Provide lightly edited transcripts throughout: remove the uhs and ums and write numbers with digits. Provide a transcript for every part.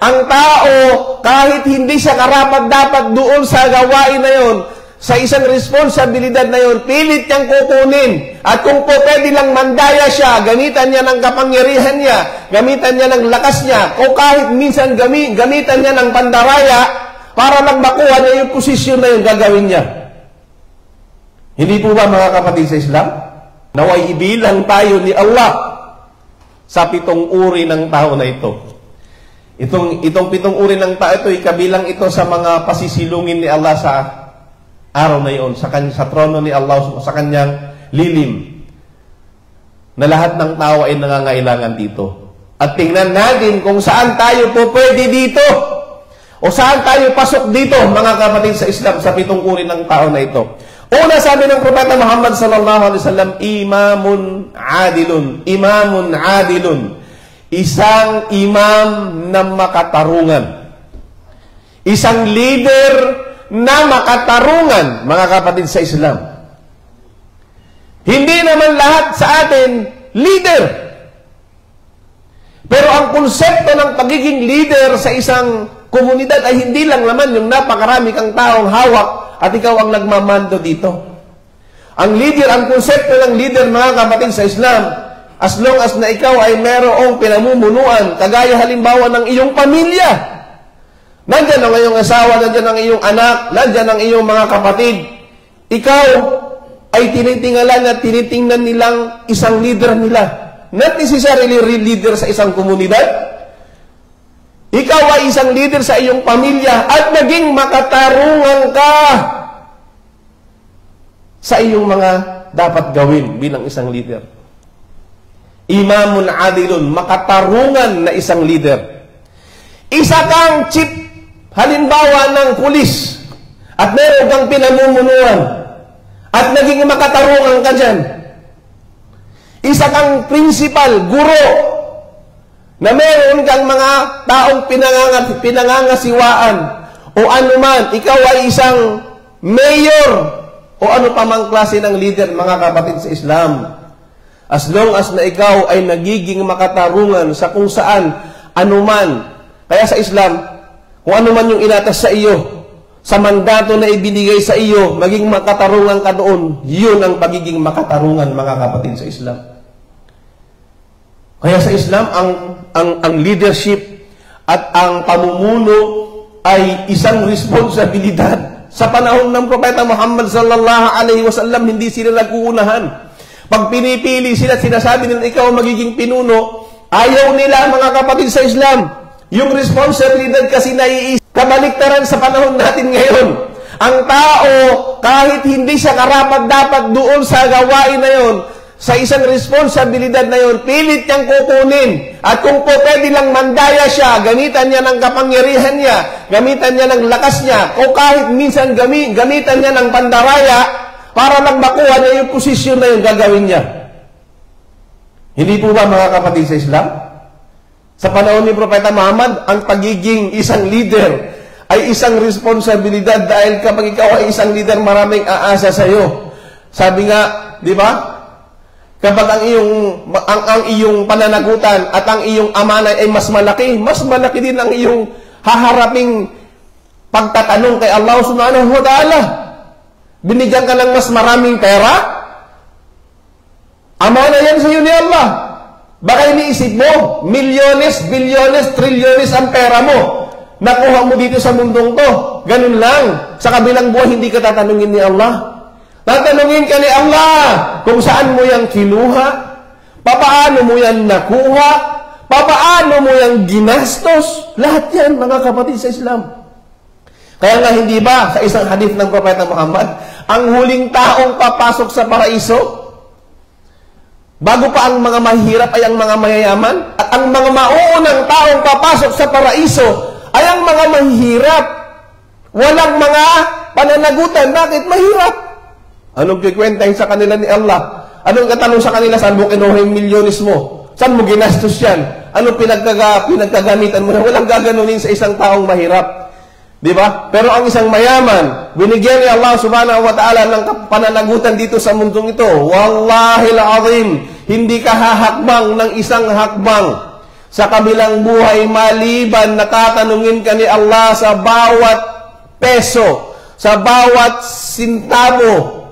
Ang tao, kahit hindi siya karapat-dapat doon sa gawain na yon, sa isang responsibilidad na yon, pilit niyang kukunin. At kung po pwede lang mandaya siya, gamitan niya ng kapangyarihan niya, gamitan niya ng lakas niya, o kahit minsan gamitan niya ng pandaraya, para lang makuha niya yung posisyon na yung gagawin niya. Hindi po ba mga kapatid sa Islam? Naway ibilang tayo ni Allah sa 7 uri ng tao na ito. Itong 7 uri ng tao ito, ikabilang ito sa mga pasisilungin ni Allah sa araw na iyon, sa trono ni Allah, sa kanyang lilim, na lahat ng tao ay nangangailangan dito. At tingnan natin kung saan tayo po pwede dito, o saan tayo pasok dito, mga kapatid sa Islam, sa 7 uri ng tao na ito. Una, sabi ng Propeta Muhammad sallallahu alaihi wasallam, imamun adilun. Imamun adilun. Isang imam na makatarungan. Isang leader na makatarungan, mga kapatid sa Islam. Hindi naman lahat sa atin leader. Pero ang konsepto ng pagiging leader sa isang komunidad ay hindi lang naman yung napakarami kang taong hawak at ikaw ang nagmamando dito. Ang leader, ang konsepto ng leader, mga kapatid sa Islam, as long as na ikaw ay merong pinamumunuan, kagaya halimbawa ng iyong pamilya. Nandyan ang iyong asawa, nandyan ang iyong anak, nandyan ang iyong mga kapatid. Ikaw ay tinitingnan at tinitingnan nilang isang leader nila. Not necessarily real leader sa isang komunidad. Ikaw ay isang leader sa iyong pamilya at naging makatarungan ka sa iyong mga dapat gawin bilang isang leader. Imamun adilun, makatarungan na isang leader. Isa kang chief, halimbawa ng pulis, at meron kang pinamumunuan, at naging makatarungan ka dyan. Isa kang principal, guro, na meron kang mga taong pinangangasiwaan, o anuman, ikaw ay isang mayor, o ano pa mang klase ng leader, mga kapatid sa Islam. As long as na ikaw ay nagiging makatarungan sa kung saan, anuman. Kaya sa Islam, kung ano man yung inatas sa iyo, sa mandato na ibinigay sa iyo, maging makatarungan ka doon, yun ang pagiging makatarungan, mga kapatid sa Islam. Kaya sa Islam, ang leadership at ang pamumuno ay isang responsibilidad. Sa panahon ng Propeta Muhammad sallallahu alaihi wasallam, hindi sila nag-uunahan. Pag pinipili sila, sinasabi nila ikaw magiging pinuno, ayaw nila, mga kapatid sa Islam. Yung responsibilidad kasi naiisip. Kabaliktaran sa panahon natin ngayon. Ang tao, kahit hindi siya karapat-dapat doon sa gawain na yon, sa isang responsibilidad na yon, pilit niyang kukunin. At kung po pwede lang mandaya siya, gamitan niya ng kapangyarihan niya, gamitan niya ng lakas niya, o kahit minsan gamitan niya ng pandaraya, para lang makuha niya yung posisyon na yung gagawin niya. Hindi po ba, mga kapatid sa Islam? Sa panahon ni Propeta Muhammad, ang pagiging isang leader ay isang responsibilidad dahil kapag ikaw ay isang leader, maraming aasa sa iyo. Sabi nga, di ba? Kapag ang iyong pananagutan at ang iyong amanay ay mas malaki din ang iyong haharaping pagtatanong kay Allah subhanahu wa ta'ala. Binigyan ka ng mas maraming pera, amana yan sa iyo ni Allah. Baka iniisip mo, milyones, bilyones, trilyones ang pera mo. Nakuha mo dito sa mundong to. Ganun lang. Sa kabilang buhay, hindi ka tatanungin ni Allah. Tatanungin ka ni Allah kung saan mo yung kinuha, papaano mo yan nakuha, papaano mo yung ginastos. Lahat yan, mga kapatid sa Islam. Kaya nga hindi ba, sa isang hadith ng Propeta Muhammad, ang huling taong papasok sa paraiso, bago pa ang mga mahirap ay ang mga mayayaman, at ang mga mauunang taong papasok sa paraiso ay ang mga mahirap. Walang mga pananagutan. Bakit mahirap? Anong kikwentahin sa kanila ni Allah? Anong katanong sa kanila? Saan mo kinuha yung milyones mo? Saan mo ginastos yan? Anong pinagkagamitan mo? Walang gaganunin sa isang taong mahirap. Di ba? Pero ang isang mayaman, binigyan ni Allah subhanahu wa ta'ala ng pananagutan dito sa mundong ito. Wallahil azim, hindi ka hahakbang ng isang hakbang sa kabilang buhay maliban natatanungin ka ni Allah sa bawat peso, sa bawat sintabo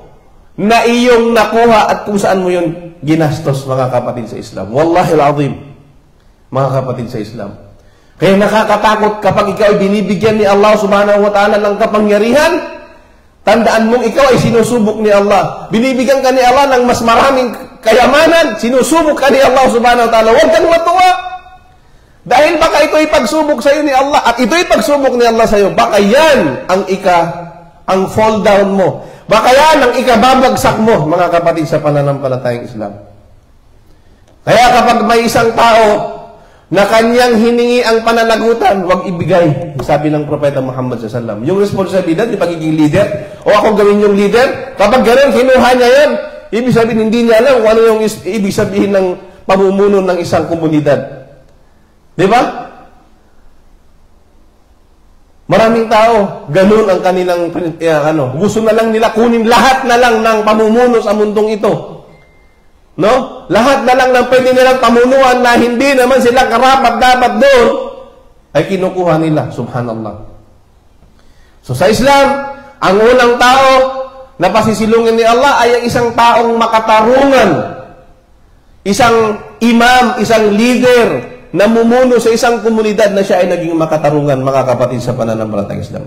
na iyong nakuha at kung saan mo yun ginastos, mga kapatid sa Islam. Wallahi al-azim, mga kapatid sa Islam. Kaya nakakatakot kapag ikaw ay binibigyan ni Allah subhanahu wa ta'ala ng kapangyarihan, tandaan mong ikaw ay sinusubok ni Allah. Binibigyan ka ni Allah ng mas maraming kayamanan, sinusubok ka ni Allah subhanahu wa ta'ala. Huwag kang matuwa. Dahil baka ito'y pagsubok sa iyo ni Allah at ito'y pagsubok ni Allah sa iyo. Baka yan ang fall down mo. Baka yan ang ikababagsak mo, mga kapatid sa pananampalatayang Islam. Kaya kapag may isang tao na kanyang hiningi ang pananagutan, huwag ibigay. Sabi ng Propeta Muhammad SAW. Yung responsibilidad, yung pagiging leader, o ako gawin yung leader, kapag gano'n, kinuha niya yan, ibig sabihin, hindi niya alam kung ano yung ibig sabihin ng pamumuno ng isang komunidad. Di ba? Maraming tao, ganun ang kanilang, gusto na lang nila kunin lahat na lang ng pamumuno sa mundong ito. No? Lahat na lang ng pwede nilang pamunuan na hindi naman sila karapat-dapat doon, ay kinukuha nila. Subhanallah. So sa Islam, ang unang tao na pasisilungin ni Allah ay ang isang taong makatarungan. Isang imam, isang leader, namumuno sa isang komunidad na siya ay naging makatarungan, mga kapatid sa pananampalatayang Islam.